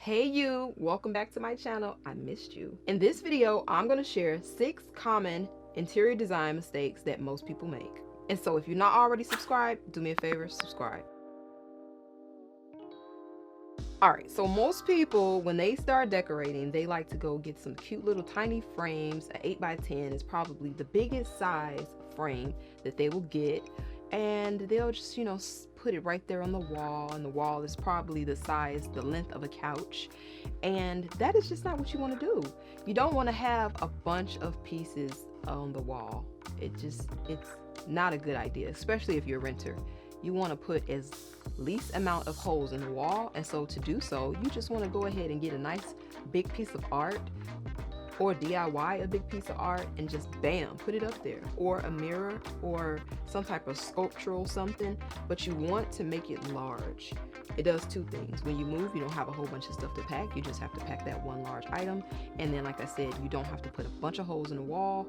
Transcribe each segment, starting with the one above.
Hey you, welcome back to my channel. I missed you. In this video, I'm going to share 6 common interior design mistakes that most people make. And so if you're not already subscribed, do me a favor, subscribe. Alright, so most people, when they start decorating, they like to go get some cute little tiny frames. An 8x10 is probably the biggest size frame that they will get. And they'll just, put it right there on the wall. And the wall is probably the length of a couch. And that is just not what you want to do. You don't want to have a bunch of pieces on the wall. It's not a good idea, especially if you're a renter. You want to put as least amount of holes in the wall, and so to do so, you just want to go ahead and get a nice big piece of art or DIY a big piece of art and just bam, put it up there, or a mirror or some type of sculptural something, but you want to make it large. It does 2 things. When you move, you don't have a whole bunch of stuff to pack. You just have to pack that one large item, and then like I said, you don't have to put a bunch of holes in the wall,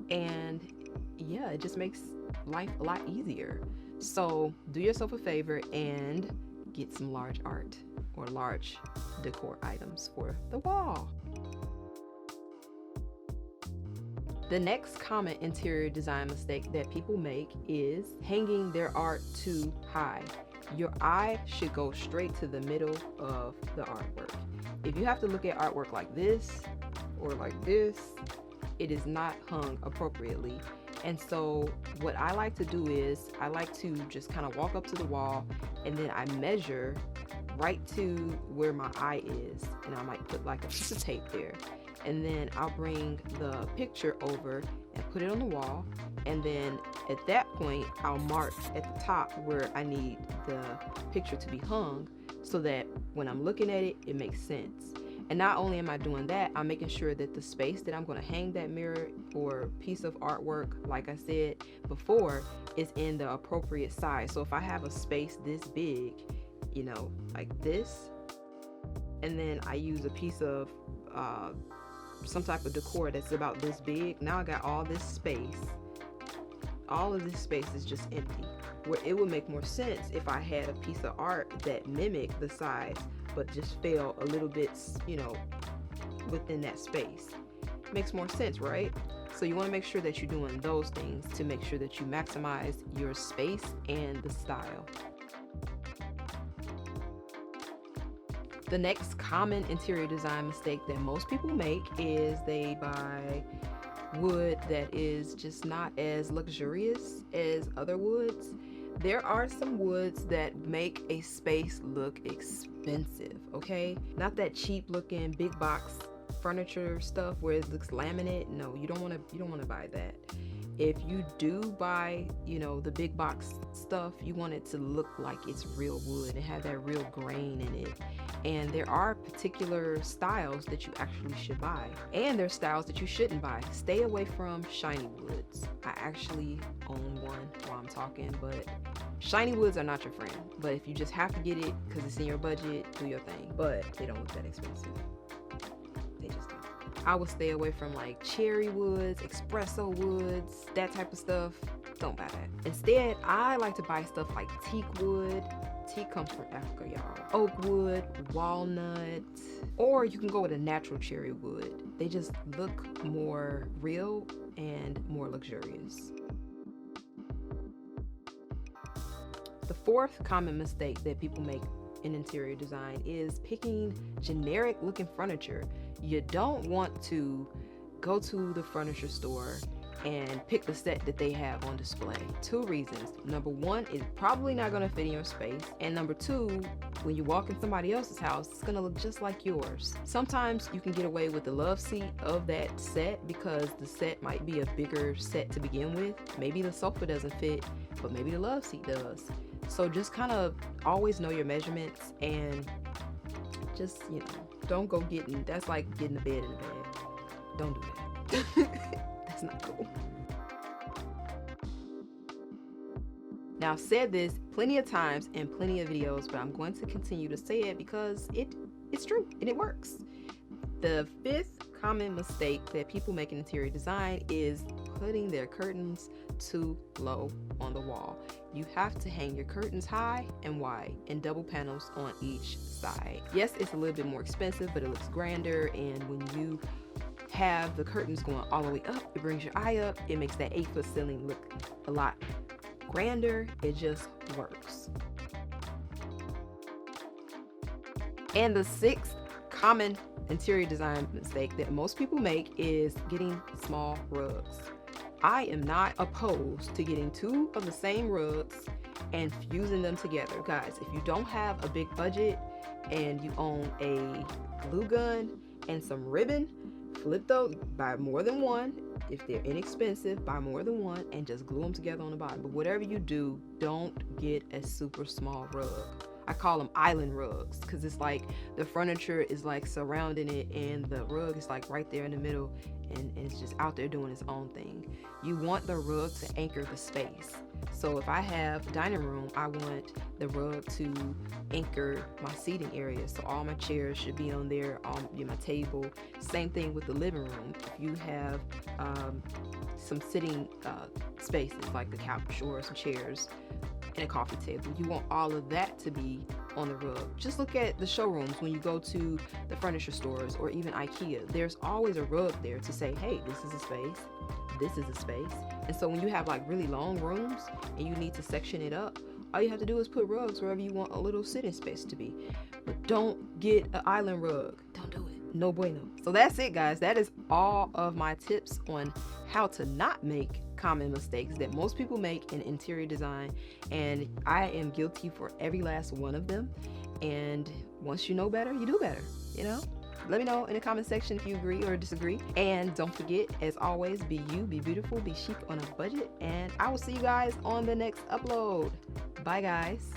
and yeah, it just makes life a lot easier. So do yourself a favor and get some large art or large decor items for the wall. The next common interior design mistake that people make is hanging their art too high. Your eye should go straight to the middle of the artwork. If you have to look at artwork like this or like this, it is not hung appropriately. And so what I like to do is I like to just kind of walk up to the wall, and then I measure right to where my eye is, and I might put like a piece of tape there, and then I'll bring the picture over and put it on the wall, and then at that point I'll mark at the top where I need the picture to be hung, so that when I'm looking at it, it makes sense. And not only am I doing that, I'm making sure that the space that I'm going to hang that mirror or piece of artwork, like I said before, is in the appropriate size. So if I have a space this big, like this, and then I use a piece of some type of decor that's about this big, now I got all this space. All of this space is just empty, where it would make more sense if I had a piece of art that mimicked the size but just fell a little bit, within that space. Makes more sense, right? So you want to make sure that you're doing those things to make sure that you maximize your space and the style. The next common interior design mistake that most people make is they buy wood that is just not as luxurious as other woods. There are some woods that make a space look expensive, okay? Not that cheap looking big box furniture stuff where it looks laminate. No, you don't want to buy that. If you do buy, the big box stuff, you want it to look like it's real wood and have that real grain in it. And there are particular styles that you actually should buy, and there are styles that you shouldn't buy. Stay away from shiny woods. I actually own one while I'm talking, but shiny woods are not your friend. But if you just have to get it because it's in your budget, do your thing. But they don't look that expensive. They just don't. I would stay away from like cherry woods, espresso woods, that type of stuff. Don't buy that. Instead, I like to buy stuff like teak wood. Teak comes from Africa, y'all. Oak wood, walnut, or you can go with a natural cherry wood. They just look more real and more luxurious. The 4th common mistake that people make in interior design is picking generic looking furniture. You don't want to go to the furniture store and pick the set that they have on display. 2 reasons. Number 1, it's probably not going to fit in your space. And number 2, when you walk in somebody else's house, it's going to look just like yours. Sometimes you can get away with the love seat of that set because the set might be a bigger set to begin with. Maybe the sofa doesn't fit, but maybe the love seat does. So just kind of always know your measurements and just, don't go getting, that's like getting a bed in a bag. Don't do that. That's not cool. Now, I've said this plenty of times in plenty of videos, but I'm going to continue to say it because it's true and it works. The 5th common mistake that people make in interior design is putting their curtains too low on the wall. You have to hang your curtains high and wide and double panels on each side. Yes, it's a little bit more expensive, but it looks grander, and when you have the curtains going all the way up, it brings your eye up. It makes that 8-foot ceiling look a lot grander. It just works. And the sixth common interior design mistake that most people make is getting small rugs. I am not opposed to getting 2 of the same rugs and fusing them together. Guys, if you don't have a big budget and you own a glue gun and some ribbon, flip those, buy more than one. If they're inexpensive, buy more than one and just glue them together on the bottom. But whatever you do, don't get a super small rug. I call them island rugs because it's like the furniture is like surrounding it and the rug is like right there in the middle, and it's just out there doing its own thing. You want the rug to anchor the space. So if I have a dining room, I want the rug to anchor my seating area. So all my chairs should be on there, on my table. Same thing with the living room. If you have some sitting spaces like the couch or some chairs and a coffee table, you want all of that to be on the rug. Just look at the showrooms when you go to the furniture stores or even IKEA. There's always a rug there to say, hey, this is a space, this is a space. And so when you have like really long rooms and you need to section it up, all you have to do is put rugs wherever you want a little sitting space to be. But don't get an island rug. Don't do it. No bueno. So that's it, guys. That is all of my tips on how to not make common mistakes that most people make in interior design, and I am guilty for every last one of them. And once you know better, you do better, you know? Let me know in the comment section if you agree or disagree. And don't forget, as always, be you, be beautiful, be chic on a budget, and I will see you guys on the next upload. Bye, guys.